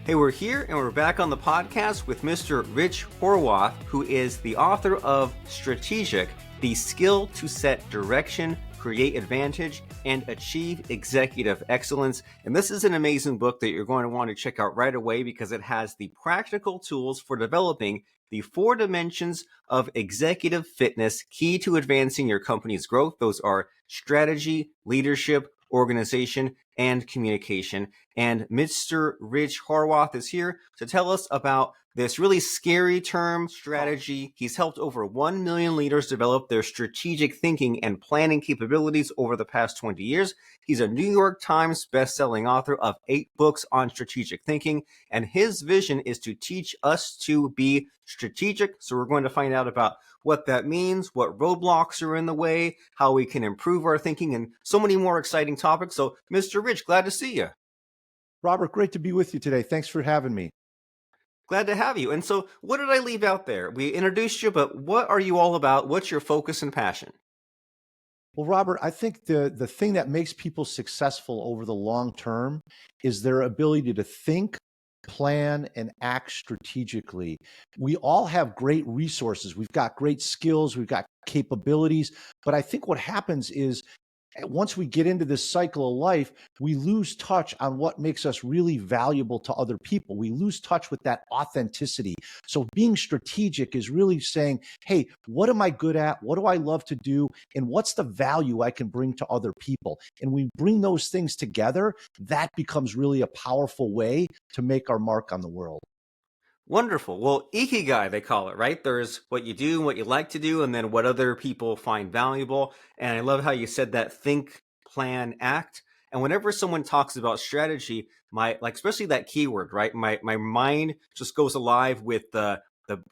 Hey, we're here and we're back on the podcast with Mr. Rich Horwath, who is the author of Strategic, the skill to set direction, create advantage, and achieve executive excellence. And this is an amazing book that you're going to want to check out right away because it has the practical tools for developing the 4 dimensions of executive fitness key to advancing your company's growth. Those are strategy, leadership, organization, and communication. And Mr. Rich Horwath is here to tell us about this really scary term, strategy. He's helped over 1 million leaders develop their strategic thinking and planning capabilities over the past 20 years. He's a New York Times best-selling author of 8 books on strategic thinking, and his vision is to teach us to be strategic. So we're going to find out about what that means, what roadblocks are in the way, how we can improve our thinking, and so many more exciting topics. So, Mr. Rich, glad to see you. Robert, great to be with you today. Thanks for having me. Glad to have you. And so, what did I leave out there? We introduced you, but what are you all about? What's your focus and passion? Well, Robert, I think the thing that makes people successful over the long term is their ability to think, plan, and act strategically. We all have great resources. We've got great skills. We've got capabilities. But I think what happens is once we get into this cycle of life, we lose touch on what makes us really valuable to other people. We lose touch with that authenticity. So being strategic is really saying, hey, what am I good at? What do I love to do? And what's the value I can bring to other people? And we bring those things together, that becomes really a powerful way to make our mark on the world. Wonderful. Well, ikigai, they call it, right? There's what you do, what you like to do, and then what other people find valuable. And I love how you said that think, plan, act. And whenever someone talks about strategy, especially that keyword, right? My mind just goes alive with the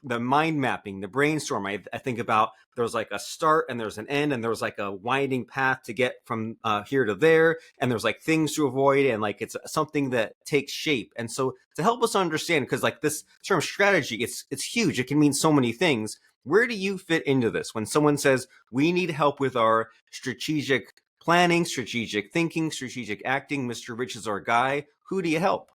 mind mapping, the brainstorm. I think about there's like a start and there's an end and there's like a winding path to get from here to there. And there's like things to avoid and like it's something that takes shape. And so to help us understand, because like this term strategy, it's huge. It can mean so many things. Where do you fit into this? When someone says we need help with our strategic planning, strategic thinking, strategic acting, Mr. Rich is our guy. Who do you help?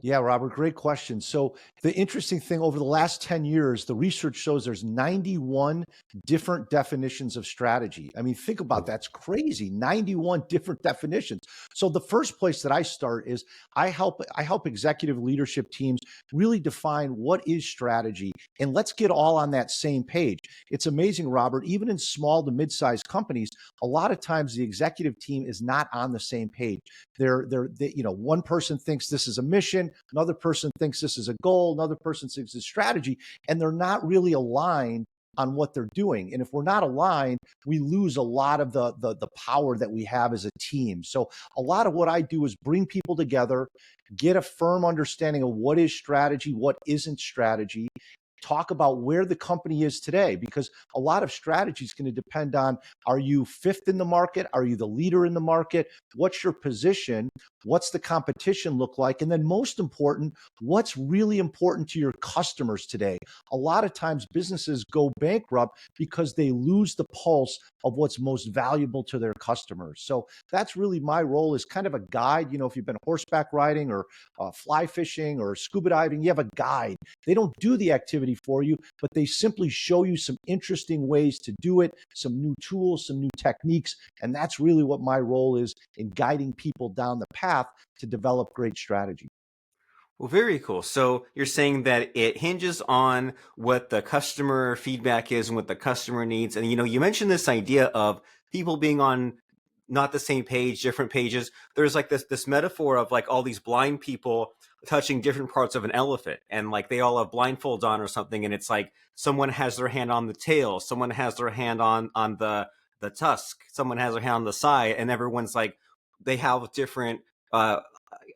Yeah, Robert, great question. So the interesting thing over the last 10 years, the research shows there's 91 different definitions of strategy. I mean, think about that. That's crazy. 91 different definitions. So the first place that I start is I help executive leadership teams really define what is strategy, and let's get all on that same page. It's amazing, Robert, even in small to mid-sized companies, a lot of times the executive team is not on the same page. One person thinks this is a mission, another person thinks this is a goal, another person thinks it's strategy, and they're not really aligned on what they're doing. And if we're not aligned, we lose a lot of the power that we have as a team. So a lot of what I do is bring people together, get a firm understanding of what is strategy, what isn't strategy, talk about where the company is today, because a lot of strategy is going to depend on, are you fifth in the market? Are you the leader in the market? What's your position? What's the competition look like? And then most important, what's really important to your customers today? A lot of times businesses go bankrupt because they lose the pulse of what's most valuable to their customers. So that's really my role, is kind of a guide. If you've been horseback riding or fly fishing or scuba diving, you have a guide. They don't do the activity for you, but they simply show you some interesting ways to do it, some new tools, some new techniques. And that's really what my role is in guiding people down the path to develop great strategy. Well, very cool. So you're saying that it hinges on what the customer feedback is and what the customer needs. And, you mentioned this idea of people being on not the same page, different pages. There's like this metaphor of like all these blind people touching different parts of an elephant, and like they all have blindfolds on or something. And it's like someone has their hand on the tail, someone has their hand on the tusk, someone has their hand on the side, and everyone's like, they have different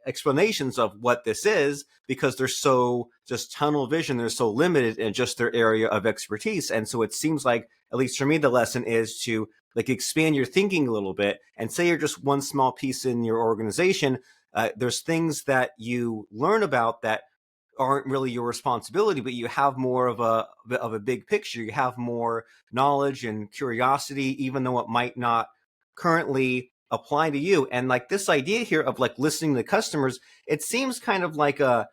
explanations of what this is because they're so just tunnel vision. They're so limited in just their area of expertise. And so it seems like, at least for me, the lesson is to like expand your thinking a little bit, and say you're just one small piece in your organization. There's things that you learn about that aren't really your responsibility, but you have more of a big picture. You have more knowledge and curiosity, even though it might not currently apply to you. And like this idea here of like listening to customers, it seems kind of like a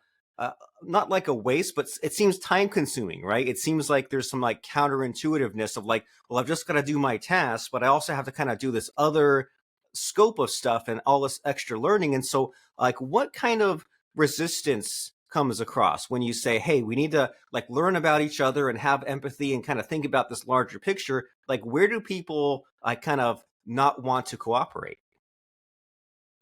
not like a waste, but it seems time consuming, right? It seems like there's some like counterintuitiveness of like, well, I've just got to do my tasks, but I also have to kind of do this other scope of stuff and all this extra learning. And so, like, what kind of resistance comes across when you say, hey, we need to like learn about each other and have empathy and kind of think about this larger picture? Like, where do people kind of not want to cooperate?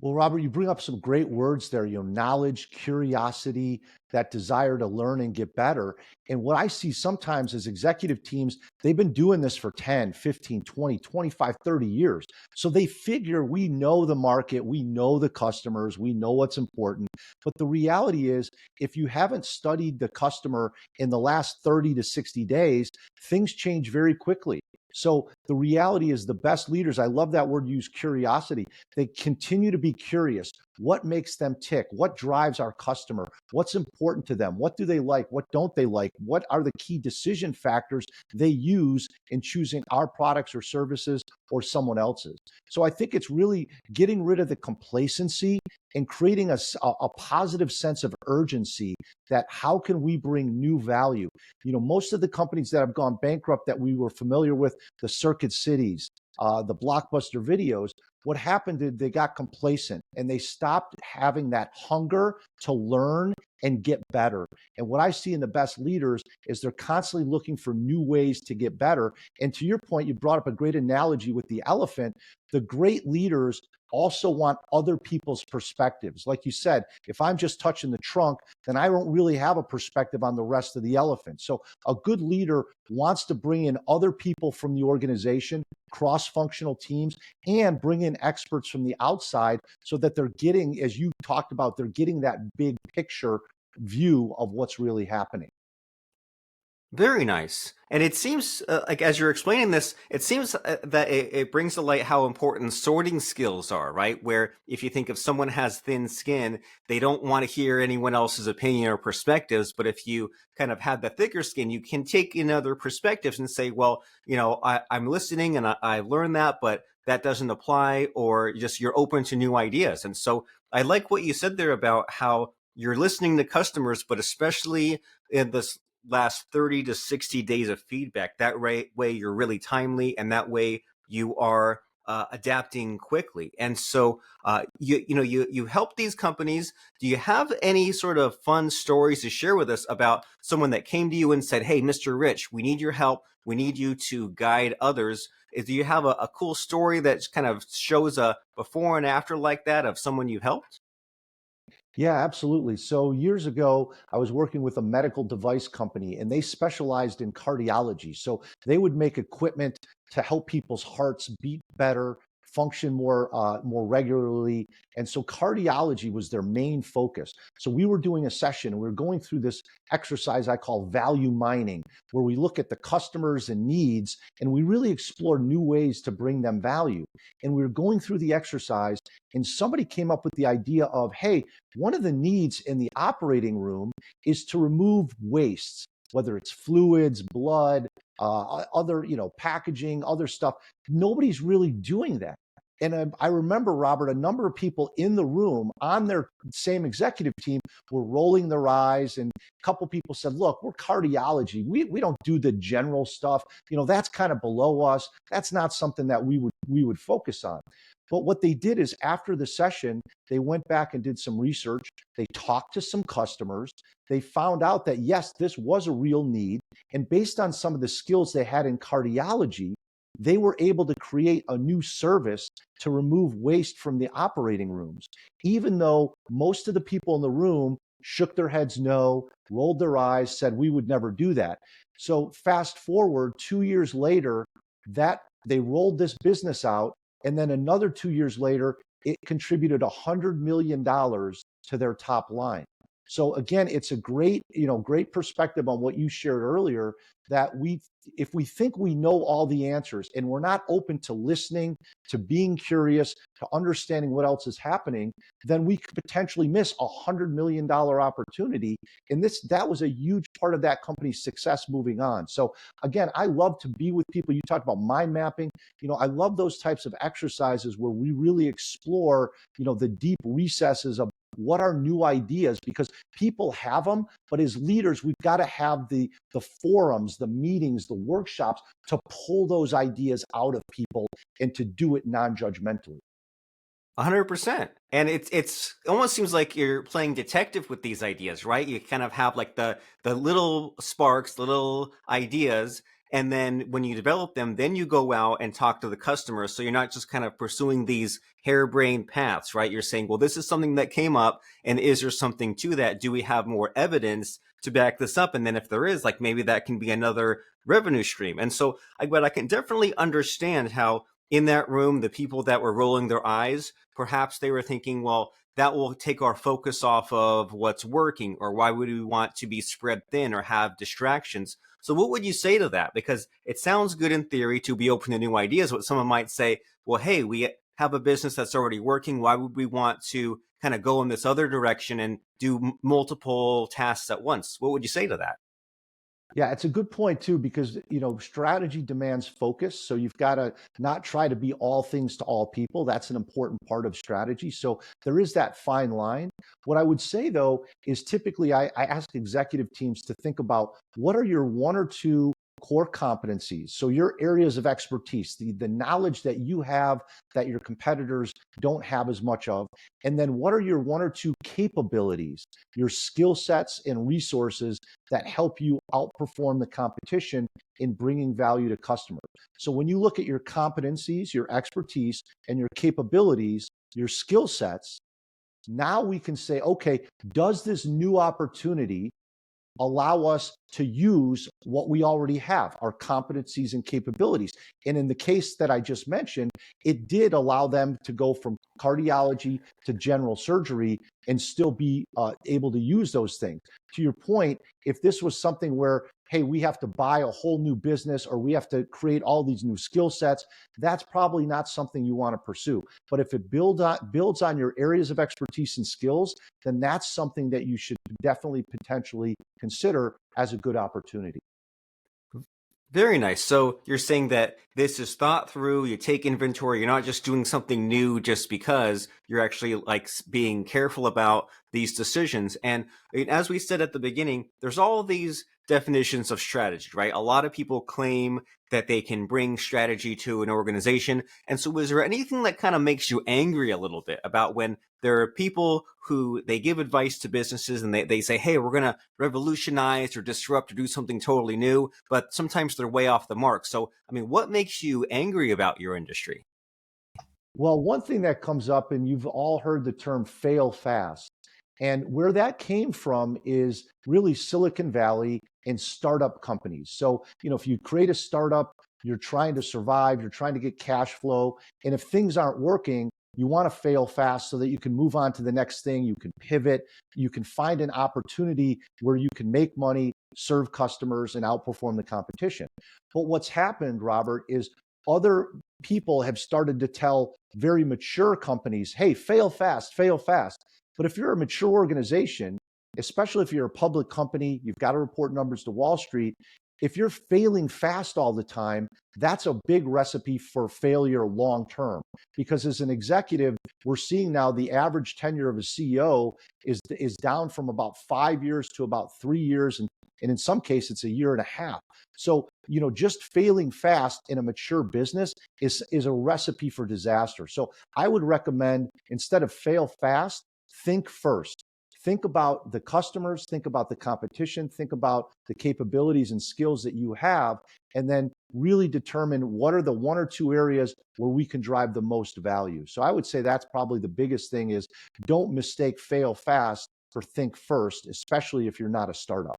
Well, Robert, you bring up some great words there, knowledge, curiosity, that desire to learn and get better. And what I see sometimes is executive teams, they've been doing this for 10, 15, 20, 25, 30 years. So they figure we know the market, we know the customers, we know what's important. But the reality is, if you haven't studied the customer in the last 30 to 60 days, things change very quickly. So the reality is the best leaders, I love that word used, curiosity. They continue to be curious. What makes them tick? What drives our customer? What's important to them? What do they like? What don't they like? What are the key decision factors they use in choosing our products or services or someone else's? So I think it's really getting rid of the complacency and creating a positive sense of urgency that how can we bring new value? Most of the companies that have gone bankrupt that we were familiar with, the Circuit Cities, the Blockbuster Videos, what happened is they got complacent and they stopped having that hunger to learn and get better. And what I see in the best leaders is they're constantly looking for new ways to get better. And to your point, you brought up a great analogy with the elephant. The great leaders also want other people's perspectives. Like you said, if I'm just touching the trunk, then I don't really have a perspective on the rest of the elephant. So a good leader wants to bring in other people from the organization, cross-functional teams, and bring in experts from the outside so that they're getting, as you talked about, they're getting that big picture view of what's really happening. Very nice. And it seems like as you're explaining this, it seems that it brings to light how important sorting skills are, right? Where if you think if someone has thin skin, they don't want to hear anyone else's opinion or perspectives. But if you kind of have the thicker skin, you can take in other perspectives and say, well, I'm listening and I learned that, but that doesn't apply, or just you're open to new ideas. And so I like what you said there about how you're listening to customers, but especially in this last 30 to 60 days of feedback. That way you're really timely, and that way you are adapting quickly. And so you help these companies. Do you have any sort of fun stories to share with us about someone that came to you and said, hey, Mr. Rich, we need your help, we need you to guide others? Do you have a cool story that kind of shows a before and after like that of someone you helped? Yeah, absolutely. So years ago, I was working with a medical device company and they specialized in cardiology. So they would make equipment to help people's hearts beat better, function more regularly. And so cardiology was their main focus. So we were doing a session and we were going through this exercise I call value mining, where we look at the customers and needs and we really explore new ways to bring them value. And we were going through the exercise and somebody came up with the idea of, hey, one of the needs in the operating room is to remove wastes, whether it's fluids, blood, other, packaging, other stuff. Nobody's really doing that. And I remember, Robert, a number of people in the room on their same executive team were rolling their eyes. And a couple people said, look, we're cardiology. We don't do the general stuff. That's kind of below us. That's not something that we would focus on. But what they did is after the session, they went back and did some research. They talked to some customers. They found out that, yes, this was a real need. And based on some of the skills they had in cardiology, they were able to create a new service to remove waste from the operating rooms, even though most of the people in the room shook their heads no, rolled their eyes, said we would never do that. So fast forward 2 years later, that they rolled this business out. And then another 2 years later, it contributed $100 million to their top line. So again, it's a great, great perspective on what you shared earlier, that if we think we know all the answers and we're not open to listening, to being curious, to understanding what else is happening, then we could potentially miss $100 million opportunity. And that was a huge part of that company's success moving on. So again, I love to be with people. You talked about mind mapping. I love those types of exercises where we really explore, the deep recesses of what are new ideas, because people have them, but as leaders, we've got to have the forums, the meetings, the workshops to pull those ideas out of people and to do it non-judgmentally. 100%. And it's almost seems like you're playing detective with these ideas, right? You kind of have like the little sparks, little ideas, and then when you develop them, then you go out and talk to the customer. So you're not just kind of pursuing these harebrained paths, right? You're saying, well, this is something that came up, and is there something to that? Do we have more evidence to back this up? And then if there is, like, maybe that can be another revenue stream. And so but I can definitely understand how in that room, the people that were rolling their eyes, perhaps they were thinking, well, that will take our focus off of what's working, or why would we want to be spread thin or have distractions? So what would you say to that? Because it sounds good in theory to be open to new ideas, but someone might say, well, hey, we have a business that's already working. Why would we want to kind of go in this other direction and do multiple tasks at once? What would you say to that? Yeah, it's a good point too, because strategy demands focus. So you've got to not try to be all things to all people. That's an important part of strategy. So there is that fine line. What I would say though is typically I ask executive teams to think about what are your one or two core competencies. So your areas of expertise, the knowledge that you have that your competitors don't have as much of. And then what are your one or two capabilities, your skill sets and resources that help you outperform the competition in bringing value to customers. So when you look at your competencies, your expertise, and your capabilities, your skill sets, now we can say, okay, does this new opportunity allow us to use what we already have, our competencies and capabilities? And in the case that I just mentioned, it did allow them to go from cardiology to general surgery and still be able to use those things. To your point, if this was something where, hey, we have to buy a whole new business or we have to create all these new skill sets, that's probably not something you want to pursue. But if it builds on your areas of expertise and skills, then that's something that you should definitely potentially consider as a good opportunity. Very nice. So you're saying that this is thought through, you take inventory, you're not just doing something new just because, you're actually like being careful about these decisions. And as we said at the beginning, there's all these definitions of strategy, right? A lot of people claim that they can bring strategy to an organization. And so is there anything that kind of makes you angry a little bit about when there are people who they give advice to businesses and they say, hey, we're going to revolutionize or disrupt or do something totally new, but sometimes they're way off the mark. So, I mean, what makes you angry about your industry? Well, one thing that comes up, and you've all heard the term fail fast. And where that came from is really Silicon Valley and startup companies. So, if you create a startup, you're trying to survive, you're trying to get cash flow. And if things aren't working, you want to fail fast so that you can move on to the next thing. You can pivot, you can find an opportunity where you can make money, serve customers, and outperform the competition. But what's happened, Robert, is other people have started to tell very mature companies, hey, fail fast, fail fast. But if you're a mature organization, especially if you're a public company, you've got to report numbers to Wall Street. If you're failing fast all the time, that's a big recipe for failure long term. Because as an executive, we're seeing now the average tenure of a CEO is down from about 5 years to about 3 years. And in some cases, it's a year and a half. So, just failing fast in a mature business is a recipe for disaster. So I would recommend, instead of fail fast, think first. Think about the customers, think about the competition, think about the capabilities and skills that you have, and then really determine what are the one or two areas where we can drive the most value. So I would say that's probably the biggest thing, is don't mistake fail fast for think first, especially if you're not a startup.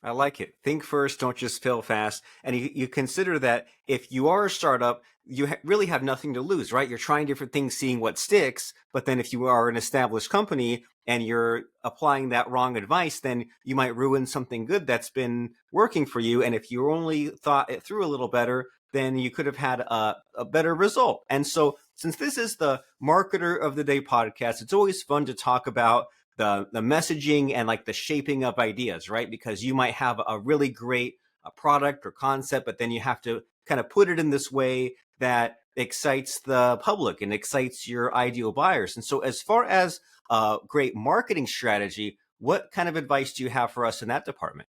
I like it. Think first, don't just fail fast. And you consider that if you are a startup, you really have nothing to lose, right? You're trying different things, seeing what sticks. But then if you are an established company and you're applying that wrong advice, then you might ruin something good that's been working for you. And if you only thought it through a little better, then you could have had a better result. And so, since this is the Marketer of the Day podcast, it's always fun to talk about the messaging and like the shaping of ideas, right? Because you might have a really great product or concept, but then you have to kind of put it in this way that excites the public and excites your ideal buyers. And so, as far as a great marketing strategy, what kind of advice do you have for us in that department?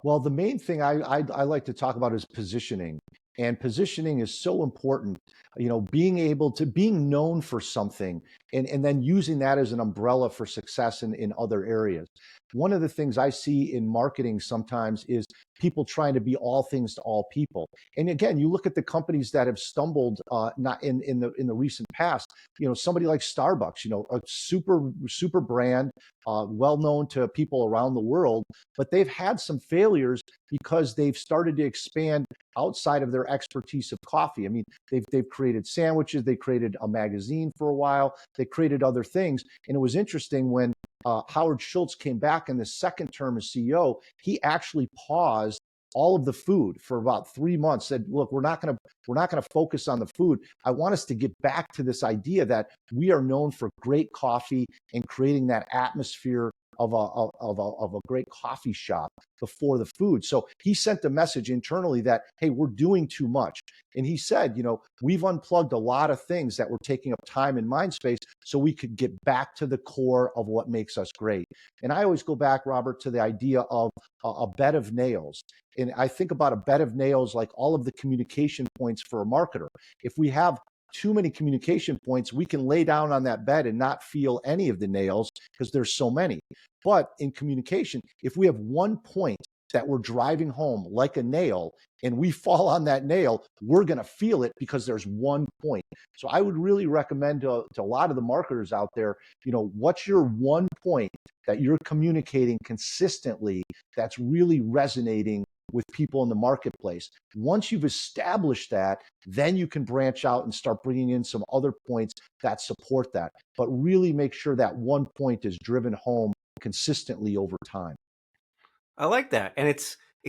Well, the main thing I like to talk about is positioning. And positioning is so important, being known for something and then using that as an umbrella for success in other areas. One of the things I see in marketing sometimes is people trying to be all things to all people. And again, you look at the companies that have stumbled not in the recent past, somebody like Starbucks, a super brand, well known to people around the world, but they've had some failures because they've started to expand outside of their expertise of coffee. I mean, they've created sandwiches, they created a magazine for a while, they created other things. And it was interesting when Howard Schultz came back in the second term as CEO, he actually paused all of the food for about 3 months, said, look, we're not going to focus on the food. I want us to get back to this idea that we are known for great coffee and creating that atmosphere of a great coffee shop before the food. So he sent a message internally that, hey, we're doing too much. And he said, we've unplugged a lot of things that were taking up time and mind space so we could get back to the core of what makes us great. And I always go back, Robert, to the idea of a bed of nails. And I think about a bed of nails like all of the communication points for a marketer. If we have too many communication points, we can lay down on that bed and not feel any of the nails because there's so many. But in communication, if we have one point that we're driving home like a nail and we fall on that nail, we're going to feel it because there's one point. So I would really recommend to a lot of the marketers out there, what's your one point that you're communicating consistently that's really resonating with people in the marketplace. Once you've established that, then you can branch out and start bringing in some other points that support that. But really make sure that one point is driven home consistently over time. I like that, and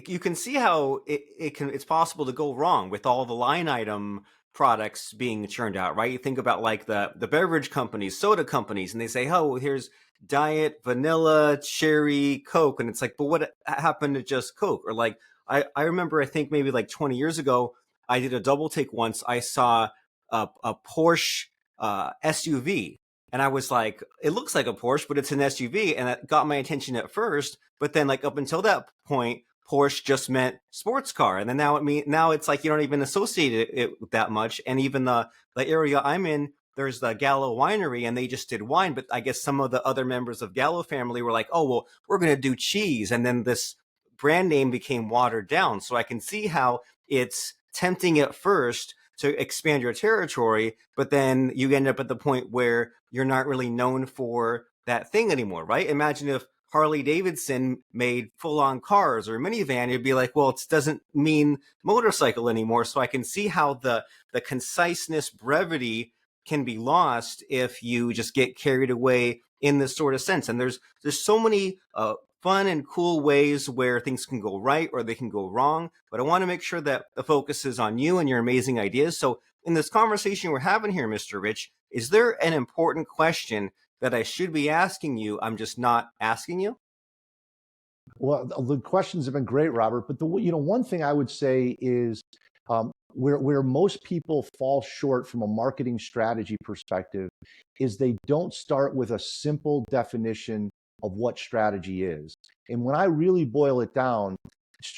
you can see how it's possible to go wrong with all the line item products being churned out, right? You think about like the beverage companies, soda companies, and they say, "Oh, here's diet, vanilla, cherry, Coke," and it's like, "But what happened to just Coke?" Or like, I remember, I think maybe like 20 years ago, I did a double take once. I saw a Porsche SUV. And I was like, it looks like a Porsche, but it's an SUV. And that got my attention at first. But then, like, up until that point, Porsche just meant sports car. And then now it's like you don't even associate it with that much. And even the area I'm in, there's the Gallo winery and they just did wine. But I guess some of the other members of Gallo family were like, oh, well, we're going to do cheese. And then this brand name became watered down. So I can see how it's tempting at first to expand your territory, but then you end up at the point where you're not really known for that thing anymore, right? Imagine if Harley Davidson made full-on cars or minivan, you'd be like, well, it doesn't mean motorcycle anymore. So I can see how the conciseness, brevity can be lost if you just get carried away in this sort of sense. And there's so many fun and cool ways where things can go right or they can go wrong. But I want to make sure that the focus is on you and your amazing ideas. So in this conversation we're having here, Mr. Rich, is there an important question that I should be asking you, I'm just not asking you? Well, the questions have been great, Robert. But one thing I would say is where most people fall short from a marketing strategy perspective is they don't start with a simple definition of what strategy is. And when I really boil it down,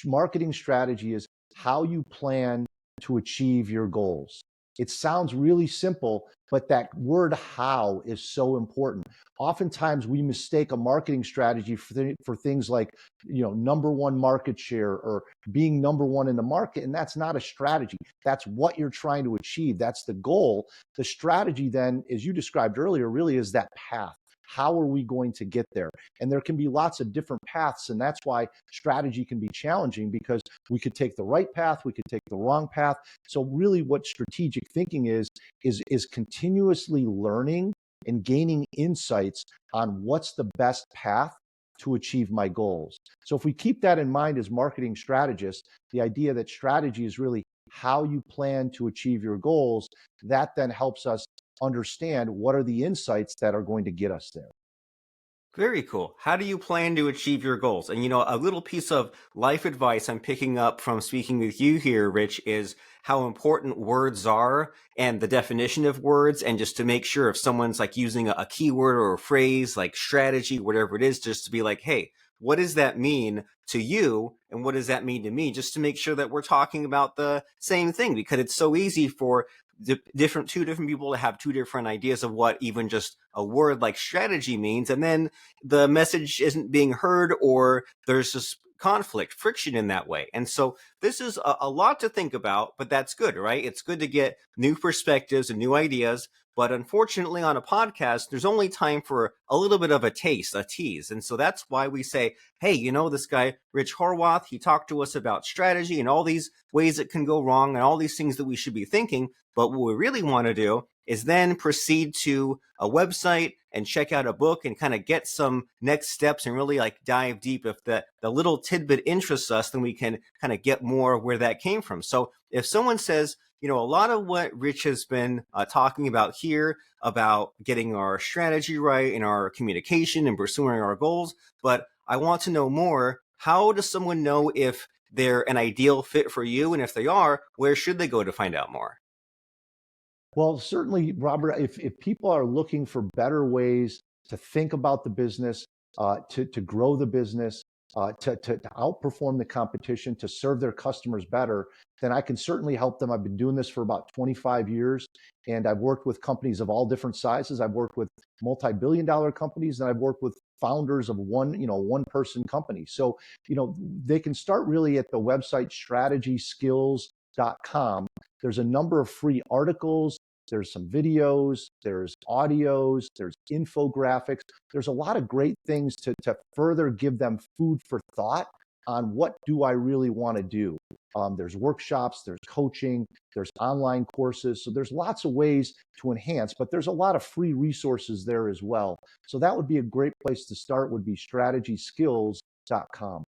marketing strategy is how you plan to achieve your goals. It sounds really simple, but that word how is so important. Oftentimes we mistake a marketing strategy for things like, number one market share or being number one in the market. And that's not a strategy. That's what you're trying to achieve. That's the goal. The strategy then, as you described earlier, really is that path. how are we going to get there? And there can be lots of different paths. And that's why strategy can be challenging, because we could take the right path, we could take the wrong path. So really what strategic thinking is continuously learning and gaining insights on what's the best path to achieve my goals. So if we keep that in mind as marketing strategists, the idea that strategy is really how you plan to achieve your goals, that then helps us understand what are the insights that are going to get us there. Very cool. How do you plan to achieve your goals? And a little piece of life advice I'm picking up from speaking with you here, Rich, is how important words are and the definition of words. And just to make sure if someone's like using a keyword or a phrase like strategy, whatever it is, just to be like, hey, what does that mean to you? And what does that mean to me? Just to make sure that we're talking about the same thing, because it's so easy for two different people to have two different ideas of what even just a word like strategy means, and then the message isn't being heard, or there's just conflict, friction in that way. And so this is a lot to think about, but that's good, right? It's good to get new perspectives and new ideas. But unfortunately, on a podcast, there's only time for a little bit of a taste, a tease. And so that's why we say, hey, this guy, Rich Horwath, he talked to us about strategy and all these ways it can go wrong and all these things that we should be thinking. But what we really want to do is then proceed to a website and check out a book and kind of get some next steps and really like dive deep. If the little tidbit interests us, then we can kind of get more where that came from. So if someone says, a lot of what Rich has been talking about here about getting our strategy right in our communication and pursuing our goals, but I want to know more. How does someone know if they're an ideal fit for you? And if they are, where should they go to find out more? Well, certainly, Robert, if people are looking for better ways to think about the business, to grow the business, to outperform the competition, to serve their customers better, then I can certainly help them. I've been doing this for about 25 years, and I've worked with companies of all different sizes. I've worked with multi-billion-dollar companies, and I've worked with founders of one-person companies. So, they can start really at the website strategyskills.com. There's a number of free articles. There's some videos, there's audios, there's infographics. There's a lot of great things to further give them food for thought on what do I really want to do. There's workshops, there's coaching, there's online courses. So there's lots of ways to enhance, but there's a lot of free resources there as well. So that would be a great place to start, would be strategyskills.com.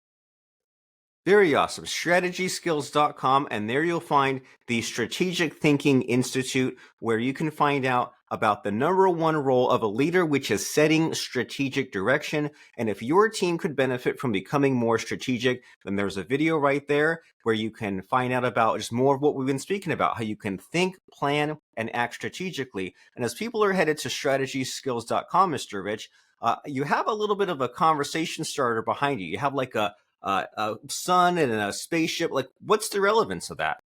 Very awesome. Strategyskills.com. And there you'll find the Strategic Thinking Institute, where you can find out about the number one role of a leader, which is setting strategic direction. And if your team could benefit from becoming more strategic, then there's a video right there where you can find out about just more of what we've been speaking about, how you can think, plan, and act strategically. And as people are headed to strategyskills.com, Mr. Rich, you have a little bit of a conversation starter behind you. You have like a sun and a spaceship. Like, what's the relevance of that?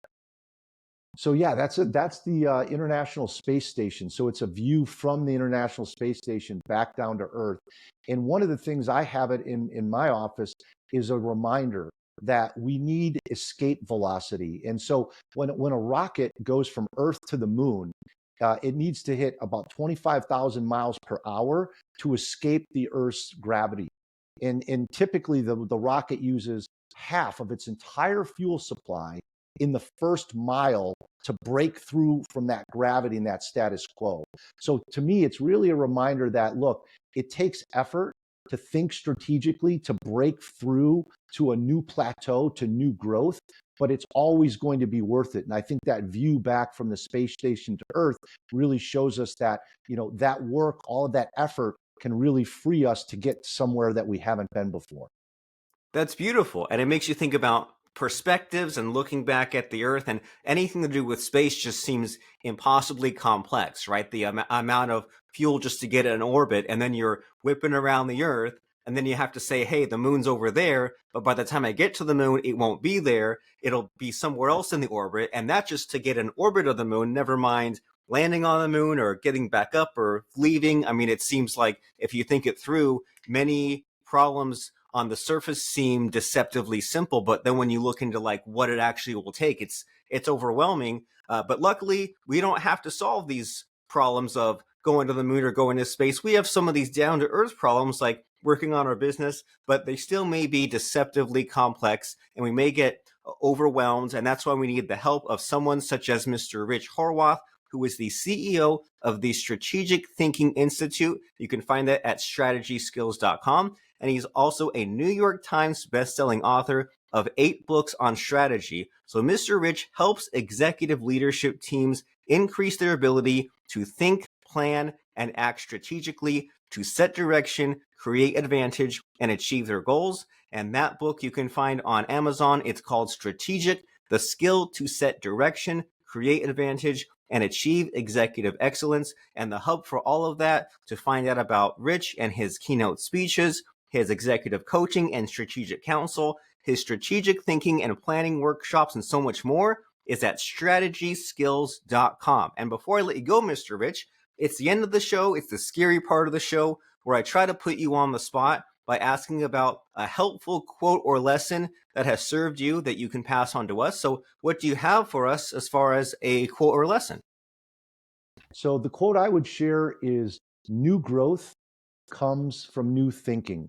So yeah, that's it. That's the International Space Station. So it's a view from the International Space Station back down to Earth. And one of the things I have it in my office is a reminder that we need escape velocity. And so when a rocket goes from Earth to the moon, it needs to hit about 25,000 miles per hour to escape the Earth's gravity. And typically the rocket uses half of its entire fuel supply in the first mile to break through from that gravity and that status quo. So to me, it's really a reminder that, look, it takes effort to think strategically, to break through to a new plateau, to new growth, but it's always going to be worth it. And I think that view back from the space station to Earth really shows us that, that work, all of that effort can really free us to get somewhere that we haven't been before. That's beautiful. And it makes you think about perspectives and looking back at the Earth, and anything to do with space just seems impossibly complex, right? The amount of fuel just to get in orbit, and then you're whipping around the Earth, and then you have to say, hey, the moon's over there, but by the time I get to the moon, it won't be there. It'll be somewhere else in the orbit, and that's just to get an orbit of the moon, never mind landing on the moon or getting back up or leaving. I mean, it seems like if you think it through, many problems on the surface seem deceptively simple, but then when you look into like what it actually will take, it's overwhelming. But luckily, we don't have to solve these problems of going to the moon or going to space. We have some of these down to earth problems like working on our business, but they still may be deceptively complex and we may get overwhelmed. And that's why we need the help of someone such as Mr. Rich Horwath, who is the CEO of the Strategic Thinking Institute. You can find that at strategyskills.com. And he's also a New York Times bestselling author of 8 books on strategy. So Mr. Rich helps executive leadership teams increase their ability to think, plan, and act strategically to set direction, create advantage, and achieve their goals. And that book you can find on Amazon. It's called Strategic, The Skill to Set Direction, Create Advantage, and Achieve Executive Excellence. And the hub for all of that, to find out about Rich and his keynote speeches, his executive coaching and strategic counsel, his strategic thinking and planning workshops, and so much more, is at strategyskills.com. And before I let you go, Mr. Rich, it's the end of the show. It's the scary part of the show where I try to put you on the spot by asking about a helpful quote or lesson that has served you that you can pass on to us. So what do you have for us as far as a quote or lesson? So the quote I would share is, new growth comes from new thinking.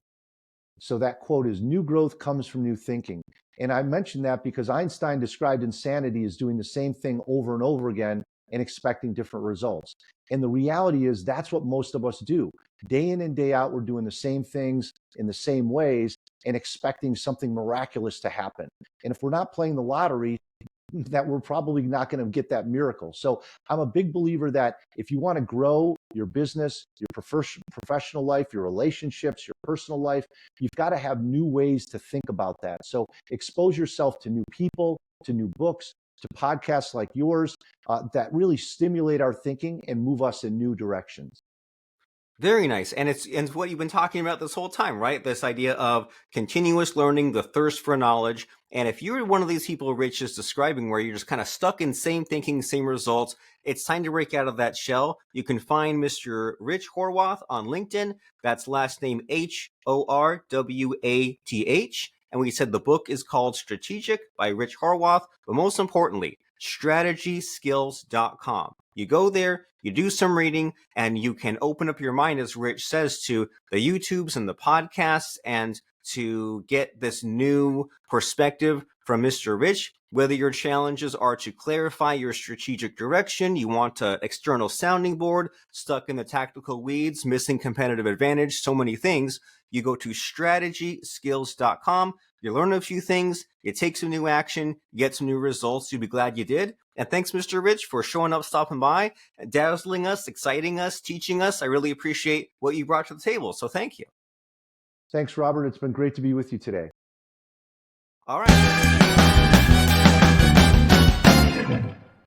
So that quote is, new growth comes from new thinking. And I mention that because Einstein described insanity as doing the same thing over and over again and expecting different results. And the reality is that's what most of us do. Day in and day out, we're doing the same things in the same ways and expecting something miraculous to happen. And if we're not playing the lottery, that we're probably not going to get that miracle. So I'm a big believer that if you want to grow your business, your professional life, your relationships, your personal life, you've got to have new ways to think about that. So expose yourself to new people, to new books, to podcasts like yours that really stimulate our thinking and move us in new directions. Very nice. And it's what you've been talking about this whole time, right? This idea of continuous learning, the thirst for knowledge. And if you're one of these people Rich is describing where you're just kind of stuck in same thinking, same results, it's time to break out of that shell. You can find Mr. Rich Horwath on LinkedIn. That's last name Horwath. And we said the book is called Strategic by Rich Horwath. But most importantly, strategyskills.com. You go there, you do some reading, and you can open up your mind, as Rich says, to the YouTubes and the podcasts, and to get this new perspective from Mr. Rich. Whether your challenges are to clarify your strategic direction, you want an external sounding board, stuck in the tactical weeds, missing competitive advantage, so many things, you go to strategyskills.com. You learn a few things, you take some new action, you get some new results. You'll be glad you did. And thanks, Mr. Rich, for showing up, stopping by, dazzling us, exciting us, teaching us. I really appreciate what you brought to the table. So thank you. Thanks, Robert. It's been great to be with you today. All right.